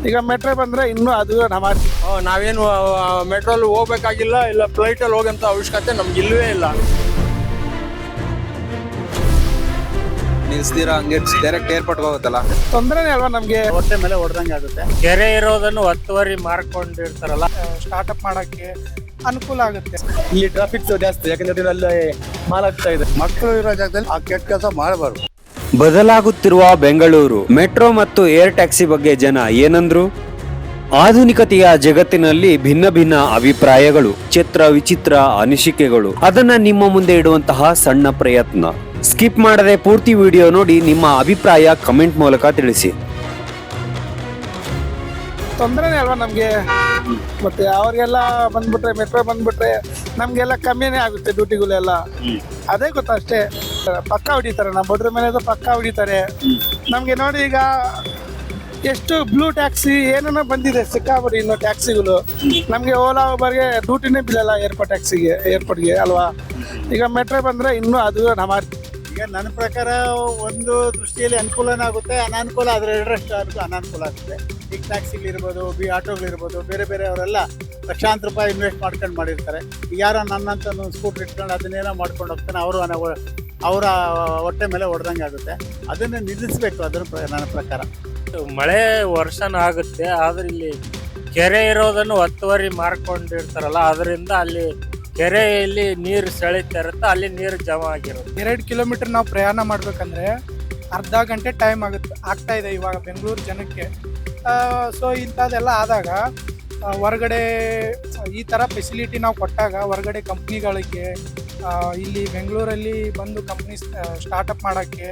ಈಗ ಮೆಟ್ರೋ ಬಂದರೆ ಇನ್ನೂ ಅದು ನಮಾಜ್. ನಾವೇನು ಮೆಟ್ರೋಲ್ ಹೋಗ್ಬೇಕಾಗಿಲ್ಲ, ಇಲ್ಲ ಫ್ಲೈಟಲ್ಲಿ ಹೋಗೋಂಥ ಅವಶ್ಯಕತೆ ನಮ್ಗೆ ಇಲ್ಲವೇ ಇಲ್ಲ. ನಿಲ್ಸ್ದಿರಾ ಹಂಗೆ ಡೈರೆಕ್ಟ್ ಏರ್ಪೋರ್ಟ್ ಹೋಗುತ್ತಲ್ಲ, ತೊಂದರೆನೇ ಅಲ್ವಾ ನಮಗೆ. ಹೊಟ್ಟೆ ಮೇಲೆ ಹೊಡೆದಂಗೆ ಆಗುತ್ತೆ. ಕೆರೆ ಇರೋದನ್ನು ಒತ್ತುವರಿ ಮಾಡ್ಕೊಂಡಿರ್ತಾರಲ್ಲ, ಸ್ಟಾರ್ಟ್ಅಪ್ ಮಾಡೋಕ್ಕೆ ಅನುಕೂಲ ಆಗುತ್ತೆ. ಇಲ್ಲಿ ಟ್ರಾಫಿಕ್ ಜಾಸ್ತಿ, ಯಾಕಂದ್ರೆ ಅಲ್ಲಿ ಮಾಲಾಗ್ತಾ ಇದೆ. ಮಕ್ಕಳು ಇರೋ ಜಾಗದಲ್ಲಿ ಆ ಕೆಟ್ಟ ಕೆಲಸ ಮಾಡಬಾರ್ದು. ಬದಲಾಗುತ್ತಿರುವ ಬೆಂಗಳೂರು ಮೆಟ್ರೋ ಮತ್ತು ಏರ್ ಟ್ಯಾಕ್ಸಿ ಬಗ್ಗೆ ಜನ ಏನಂದ್ರು? ಆಧುನಿಕತೆಯ ಜಗತ್ತಿನಲ್ಲಿ ಭಿನ್ನ ಭಿನ್ನ ಅಭಿಪ್ರಾಯಗಳು, ಚಿತ್ರ ವಿಚಿತ್ರ ಅನಿಸಿಕೆಗಳು, ಅದನ್ನ ನಿಮ್ಮ ಮುಂದೆ ಇಡುವಂತಹ ಸಣ್ಣ ಪ್ರಯತ್ನ. ಸ್ಕಿಪ್ ಮಾಡದೆ ಪೂರ್ತಿ ವಿಡಿಯೋ ನೋಡಿ ನಿಮ್ಮ ಅಭಿಪ್ರಾಯ ಕಮೆಂಟ್ ಮೂಲಕ ತಿಳಿಸಿ. ತೊಂದರೆನೇ ಅಲ್ವಾ ನಮಗೆ. ಮತ್ತೆ ಅವ್ರಿಗೆಲ್ಲ ಬಂದ್ಬಿಟ್ರೆ, ಮೆಟ್ರೋ ಬಂದ್ಬಿಟ್ರೆ ನಮಗೆಲ್ಲ ಕಮ್ಮಿನೇ ಆಗುತ್ತೆ ಡ್ಯೂಟಿಗಳೆಲ್ಲ. ಅದೇ ಗೊತ್ತಾ ಅಷ್ಟೇ. ಪಕ್ಕ ಹೊಡಿತಾರೆ, ನಮ್ಮ ಬಡ್ರ ಮೇಲೆ ಪಕ್ಕ ಹೊಡಿತಾರೆ ನಮಗೆ. ನೋಡಿ ಈಗ ಎಷ್ಟು ಬ್ಲೂ ಟ್ಯಾಕ್ಸಿ ಏನೇನೋ ಬಂದಿದೆ ಸಿಕ್ಕಾಬಿಡಿ. ಇನ್ನು ಟ್ಯಾಕ್ಸಿಗಳು ನಮಗೆ ಓಲಾ ಊಬರ್ಗೆ ಡ್ಯೂಟಿನೇ ಬಿಡಲ್ಲ ಏರ್ಪೋರ್ಟ್ಗೆ ಅಲ್ವಾ. ಈಗ ಮೆಟ್ರೋ ಬಂದರೆ ಇನ್ನೂ ಅದು ನಮಾಜ್. ಈಗ ನನ್ನ ಪ್ರಕಾರ ಒಂದು ದೃಷ್ಟಿಯಲ್ಲಿ ಅನುಕೂಲನೇ ಆಗುತ್ತೆ, ಅನಾನುಕೂಲ ಆದರೆ ಎರಡರಷ್ಟು ಅನಾನುಕೂಲ ಆಗುತ್ತೆ. ಈಗ ಟ್ಯಾಕ್ಸಿಗಳಿರ್ಬೋದು, ಆಟೋಗಳಿರ್ಬೋದು, ಬೇರೆ ಬೇರೆ ಅವರೆಲ್ಲ ಲಕ್ಷಾಂತರ ರೂಪಾಯಿ ಇನ್ವೆಸ್ಟ್ ಮಾಡ್ಕೊಂಡು ಮಾಡಿರ್ತಾರೆ. ಈಗ ಯಾರೋ ನನ್ನಂತ ಒಂದು ಸ್ಕೂಟ್ರ್ ಇಟ್ಕೊಂಡು ಅದನ್ನೇನೋ ಮಾಡ್ಕೊಂಡು ಹೋಗ್ತಾನೆ, ಅವರ ಹೊಟ್ಟೆ ಮೇಲೆ ಹೊಡೆದಂಗೆ ಆಗುತ್ತೆ. ಅದನ್ನು ನಿಲ್ಲಿಸಬೇಕು, ನನ್ನ ಪ್ರಕಾರ. ಮಳೆ ವರ್ಷನ ಆಗುತ್ತೆ, ಆದ್ರೆ ಇಲ್ಲಿ ಕೆರೆ ಇರೋದನ್ನು ಒತ್ತುವರಿ ಮಾಡ್ಕೊಂಡಿರ್ತಾರಲ್ಲ, ಅದರಿಂದ ಅಲ್ಲಿ ಕೆರೆಯಲ್ಲಿ ನೀರು ಸೆಳೀತಾ ಇರುತ್ತೆ, ಅಲ್ಲಿ ನೀರು ಜಮಾ ಆಗಿರುತ್ತೆ. 2 ಕಿಲೋಮೀಟರ್ ನಾವು ಪ್ರಯಾಣ ಮಾಡಬೇಕಂದ್ರೆ ಅರ್ಧ ಗಂಟೆ ಟೈಮ್ ಆಗ್ತಾ ಇದೆ ಇವಾಗ ಬೆಂಗಳೂರು ಜನಕ್ಕೆ. ಸೊ ಇಂಥದ್ದೆಲ್ಲ ಆದಾಗ ಹೊರಗಡೆ ಈ ಥರ ಫೆಸಿಲಿಟಿ ನಾವು ಕೊಟ್ಟಾಗ ಹೊರಗಡೆ ಕಂಪ್ನಿಗಳಿಗೆ ಇಲ್ಲಿ ಬೆಂಗಳೂರಲ್ಲಿ ಬಂದು ಕಂಪ್ನಿ ಸ್ಟಾರ್ಟಪ್ ಮಾಡೋಕ್ಕೆ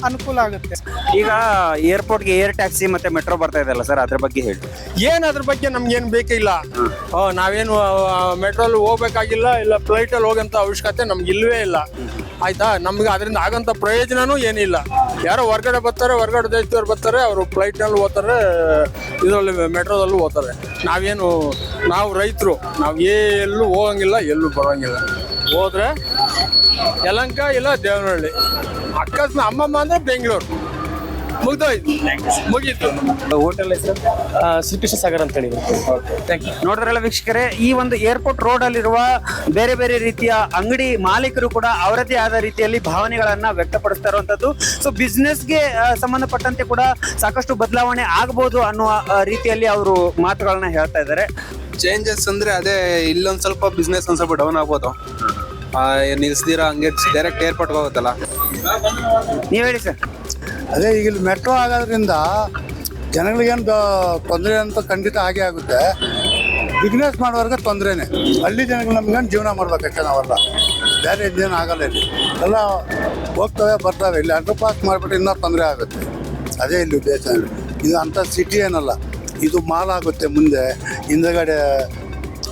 ಅನುಕೂಲ ಆಗುತ್ತೆ. ಈಗ ಏರ್ಪೋರ್ಟ್ಗೆ ಏರ್ ಟ್ಯಾಕ್ಸಿ ಮತ್ತೆ ಮೆಟ್ರೋ ಬರ್ತಾ ಇದೆಯಲ್ಲ ಸರ್, ಅದ್ರ ಬಗ್ಗೆ ಹೇಳಿ. ಅದ್ರ ಬಗ್ಗೆ ನಮ್ಗೇನು ಬೇಕಿಲ್ಲ. ನಾವೇನು ಮೆಟ್ರೋಲ್ ಹೋಗ್ಬೇಕಾಗಿಲ್ಲ, ಇಲ್ಲ ಫ್ಲೈಟಲ್ಲಿ ಹೋಗೋಂಥ ಅವಶ್ಯಕತೆ ನಮ್ಗೆ ಇಲ್ಲವೇ ಇಲ್ಲ. ಆಯ್ತಾ, ನಮ್ಗೆ ಅದರಿಂದ ಆಗಂಥ ಪ್ರಯೋಜನನೂ ಏನಿಲ್ಲ. ಯಾರೋ ಹೊರಗಡೆ ಬರ್ತಾರೆ, ಹೊರಗಡೆ ದೇಶದವ್ರು ಬರ್ತಾರೆ, ಅವರು ಫ್ಲೈಟ್ನಲ್ಲಿ ಹೋಗ್ತಾರೆ, ಇದರಲ್ಲಿ ಮೆಟ್ರೋದಲ್ಲೂ ಹೋಗ್ತಾರೆ. ನಾವು ರೈತರು, ನಾವು ಎಲ್ಲೂ ಹೋಗಂಗಿಲ್ಲ, ಎಲ್ಲೂ ಬರೋಂಗಿಲ್ಲ. ಹೋದ್ರೆ ಯಲಹಂಕ ಇಲ್ಲ ದೇವನಹಳ್ಳಿ, ಅಕಸ್ಮಾತ್ ಅಮ್ಮಮ್ಮ ಅಂದ್ರೆ ಬೆಂಗಳೂರು, ಮುಗೀತು. ಹೋಟೆಲ್ ಹೆಸರು ಶ್ರೀಕೃಷ್ಣ ಸಾಗರ್ ಅಂತ ಹೇಳಿ. ನೋಡಿದ್ರಲ್ಲ ವೀಕ್ಷಕರೇ, ಈ ಒಂದು ಏರ್ಪೋರ್ಟ್ ರೋಡ್ ಅಲ್ಲಿರುವ ಬೇರೆ ಬೇರೆ ರೀತಿಯ ಅಂಗಡಿ ಮಾಲೀಕರು ಕೂಡ ಅವರದೇ ಆದ ರೀತಿಯಲ್ಲಿ ಭಾವನೆಗಳನ್ನ ವ್ಯಕ್ತಪಡಿಸ್ತಾ ಇರುವಂತದ್ದು. ಸೊ ಬಿಸ್ನೆಸ್ಗೆ ಸಂಬಂಧಪಟ್ಟಂತೆ ಕೂಡ ಸಾಕಷ್ಟು ಬದಲಾವಣೆ ಆಗಬಹುದು ಅನ್ನುವ ರೀತಿಯಲ್ಲಿ ಅವರು ಮಾತುಗಳನ್ನ ಹೇಳ್ತಾ ಇದ್ದಾರೆ. ಚೇಂಜಸ್ ಅಂದ್ರೆ ಅದೇ, ಇಲ್ಲೊಂದ್ ಸ್ವಲ್ಪ ಬಿಸ್ನೆಸ್ ಒಂದ್ ಸ್ವಲ್ಪ ಡೌನ್ ಆಗ್ಬೋದು. ನಿಲ್ಸ್ದಿರಾ ಹಂಗೆ ಡೈರೆಕ್ಟ್ ಏರ್ಪೋರ್ಟ್ ಹೋಗುತ್ತಲ್ಲ. ನೀವ್ ಹೇಳಿ ಸರ್. ಅದೇ ಈಗ ಇಲ್ಲಿ ಮೆಟ್ರೋ ಆಗೋದ್ರಿಂದ ಜನಗಳಿಗೇನು ತೊಂದರೆ ಅಂತ ಖಂಡಿತ ಆಗೇ ಆಗುತ್ತೆ. ಬಿಸ್ನೆಸ್ ಮಾಡೋರ್ಗೆ ತೊಂದರೆನೇ. ಹಳ್ಳಿ ಜನಗಳು ನಮ್ಗೇನು ಜೀವನ ಮಾಡ್ಬೇಕಷ್ಟೇ, ನಾವೆಲ್ಲ ಬೇರೆ ಇದೇನು ಆಗಲ್ಲ. ಇಲ್ಲಿ ಎಲ್ಲ ಹೋಗ್ತವೆ ಬರ್ತವೆ. ಇಲ್ಲಿ ಅಂಡರ್ ಪಾಸ್ ಮಾಡಿಬಿಟ್ಟು ಇನ್ನೂ ತೊಂದರೆ ಆಗುತ್ತೆ. ಅದೇ ಇಲ್ಲಿ ಉದ್ದೇಶ. ಇದು ಅಂಥ ಸಿಟಿ ಏನಲ್ಲ, ಇದು ಮಾಲ್ ಆಗುತ್ತೆ ಮುಂದೆ. ಹಿಂದಗಡೆ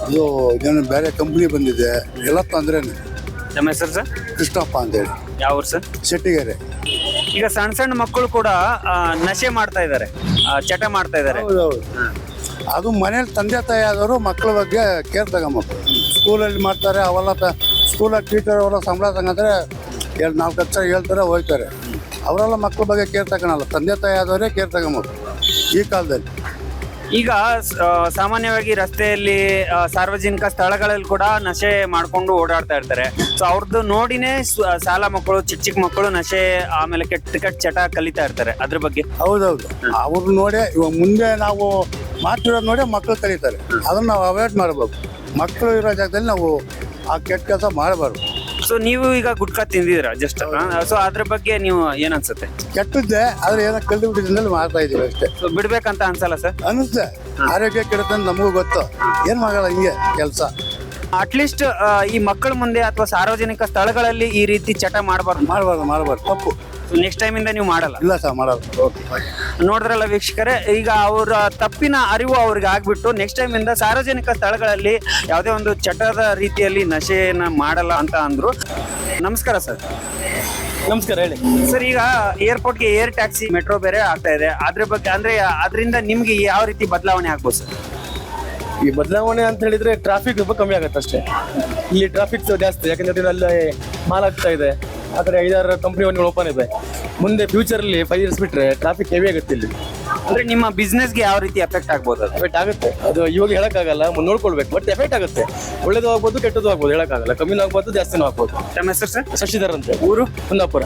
ಇದು ಏನು ಬೇರೆ ಕಂಪ್ನಿ ಬಂದಿದೆ, ಎಲ್ಲ ತೊಂದರೆನೇ. ನಮ್ಮ ಹೆಸರು ಸರ್? ಕೃಷ್ಣಪ್ಪ ಅಂತೇಳಿ. ಯಾವ ಊರು ಸರ್? ಶೆಟ್ಟಿಗೆರೆ. ಈಗ ಸಣ್ಣ ಸಣ್ಣ ಮಕ್ಕಳು ಕೂಡ ನಶೆ ಮಾಡ್ತಾ ಇದ್ದಾರೆ, ಚಟ ಮಾಡ್ತಾ ಇದ್ದಾರೆ. ಹೌದೌದು. ಅದು ಮನೇಲಿ ತಂದೆ ತಾಯಿ ಆದವರು ಮಕ್ಕಳ ಬಗ್ಗೆ ಕೇರ್ ತಗೊಂಬೇಕು. ಸ್ಕೂಲಲ್ಲಿ ಮಾಡ್ತಾರೆ, ಅವೆಲ್ಲ ಸ್ಕೂಲಲ್ಲಿ ಟೀಚರ್ ಅವರ ಸಂಬಳ ತಗೊಂಡ್ರೆ 4 ಲಕ್ಷ ಹೇಳ್ತಾರೆ, ಹೋಗ್ತಾರೆ. ಅವರೆಲ್ಲ ಮಕ್ಕಳ ಬಗ್ಗೆ ಕೇರ್ ತಗೊಳಲ್ಲ, ತಂದೆ ತಾಯಿ ಆದವರೇ ಕೇರ್ ತಗೊಂಬೇಕು ಈ ಕಾಲದಲ್ಲಿ. ಈಗ ಸಾಮಾನ್ಯವಾಗಿ ರಸ್ತೆಯಲ್ಲಿ ಸಾರ್ವಜನಿಕ ಸ್ಥಳಗಳಲ್ಲಿ ಕೂಡ ನಶೆ ಮಾಡ್ಕೊಂಡು ಓಡಾಡ್ತಾ ಇರ್ತಾರೆ. ಸೊ ಅವ್ರದ್ದು ನೋಡಿನೇ ಶಾಲಾ ಮಕ್ಕಳು, ಚಿಕ್ಕ ಮಕ್ಕಳು ನಶೆ ಆಮೇಲೆ ಕೆಟ್ಟ ಚಟ ಕಲಿತಾ ಇರ್ತಾರೆ. ಅದ್ರ ಬಗ್ಗೆ? ಹೌದೌದು. ಅವ್ರು ನೋಡಿ ಇವಾಗ ಮುಂದೆ ನಾವು ಮಾಡ್ತಿರೋದು ನೋಡಿ ಮಕ್ಕಳು ಕಲಿತಾರೆ. ಅದನ್ನು ನಾವು ಅವಾಯ್ಡ್ ಮಾಡಬೇಕು. ಮಕ್ಕಳು ಇರೋ ಜಾಗದಲ್ಲಿ ನಾವು ಆ ಕೆಟ್ಟ ಕೆಲಸ ಮಾಡಬಾರ್ದು. ಸೊ ನೀವು ಈಗ ಗುಟ್ಕಾ ತಿಂದಿದ್ದೀರಾ ಜಸ್ಟ್, ಸೊ ಅದ್ರ ಬಗ್ಗೆ ನೀವು ಏನ್ ಅನ್ಸುತ್ತೆ? ಕೆಟ್ಟದ್ದೆ, ಆದ್ರೆ ಏನೋ ಕಲ್ತು ಬಿಟ್ಟಿದ್ದಲ್ಲಿ ಮಾಡ್ತಾ ಇದೀವಿ ಅಷ್ಟೇ. ಸೊ ಬಿಡ್ಬೇಕಂತ ಅನ್ಸಲ್ಲ ಸರ್? ಅನಿಸುತ್ತೆ. ಆರೋಗ್ಯ ಕೆಡುತ್ತೆ ಅಂತ ನಮಗೂ ಗೊತ್ತು, ಏನ್ ಮಾಡಲ್ಲ ಹಿಂಗೆ ಕೆಲಸ. ಅಟ್ಲೀಸ್ಟ್ ಈ ಮಕ್ಕಳ ಮುಂದೆ ಅಥವಾ ಸಾರ್ವಜನಿಕ ಸ್ಥಳಗಳಲ್ಲಿ ಈ ರೀತಿ ಚಟ ಮಾಡಬಾರ್ದು, ತಪ್ಪು. ನೆಕ್ಸ್ಟ್ ಟೈಮ್ ಇಂದ ನೀವು ಮಾಡಲ್ಲ? ಇಲ್ಲ ಸರ್, ಮಾಡಲ್ಲ. ನೋಡಿದ್ರಲ್ಲ ವೀಕ್ಷಕರೇ, ಈಗ ಅವರ ತಪ್ಪಿನ ಅರಿವು ಅವ್ರಿಗೆ ಆಗ್ಬಿಟ್ಟು ನೆಕ್ಸ್ಟ್ ಟೈಮ್ ಇಂದ ಸಾರ್ವಜನಿಕ ಸ್ಥಳಗಳಲ್ಲಿ ಯಾವುದೇ ಒಂದು ಚಟದ ರೀತಿಯಲ್ಲಿ ನಶೆಯನ್ನ ಮಾಡಲ್ಲ ಅಂತ ಅಂದ್ರು. ನಮಸ್ಕಾರ ಸರ್. ನಮಸ್ಕಾರ, ಹೇಳಿ ಸರ್. ಈಗ ಏರ್ಪೋರ್ಟ್ಗೆ ಏರ್ ಟ್ಯಾಕ್ಸಿ, ಮೆಟ್ರೋ ಬೇರೆ ಆಗ್ತಾ ಇದೆ. ಅದ್ರ ಬಗ್ಗೆ ಅಂದ್ರೆ ಅದರಿಂದ ನಿಮ್ಗೆ ಯಾವ ರೀತಿ ಬದಲಾವಣೆ ಆಗ್ಬೋದು ಸರ್? ಈ ಬದಲಾವಣೆ ಅಂತ ಹೇಳಿದ್ರೆ ಟ್ರಾಫಿಕ್ ಸ್ವಲ್ಪ ಕಮ್ಮಿ ಆಗುತ್ತೆ ಅಷ್ಟೇ. ಇಲ್ಲಿ ಟ್ರಾಫಿಕ್ ಜಾಸ್ತಿ, ಯಾಕಂದ್ರೆ ಅಲ್ಲಿ ಮಾಲಾಗ್ತಾ ಇದೆ. ಆ ಕಡೆ 5-6 ಕಂಪ್ನಿ ಓಪನ್ ಇದೆ. ಮುಂದೆ ಫ್ಯೂಚರಲ್ಲಿ 5 years ಬಿಟ್ರೆ ಟ್ರಾಫಿಕ್ ಹೆವಿ ಆಗುತ್ತೆ ಇಲ್ಲಿ. ಅಂದ್ರೆ ನಿಮ್ಮ ಬಿಸ್ನೆಸ್ಗೆ ಯಾವ ರೀತಿ ಎಫೆಕ್ಟ್ ಆಗ್ಬೋದು ಅದು? ಎಫೆಕ್ಟ್ ಆಗುತ್ತೆ. ಅದು ಇವಾಗ ಹೇಳಕ್ಕಾಗಲ್ಲ, ನೋಡ್ಕೊಳ್ಬೇಕು. ಬಟ್ ಎಫೆಕ್ಟ್ ಆಗುತ್ತೆ. ಒಳ್ಳೇದು ಆಗ್ಬೋದು, ಕೆಟ್ಟದ್ದು ಆಗ್ಬೋದು, ಹೇಳಕ್ಕಾಗಲ್ಲ. ಕಮ್ಮಿನೂ ಆಗ್ಬೋದು, ಜಾಸ್ತಿನೂ ಆಗ್ಬೋದು. ತಮ್ಮ ಹೆಸರು ಸರ್? ಶಶಿಧರ್ ಅಂತ, ಊರು? ಕುಂದಾಪುರ.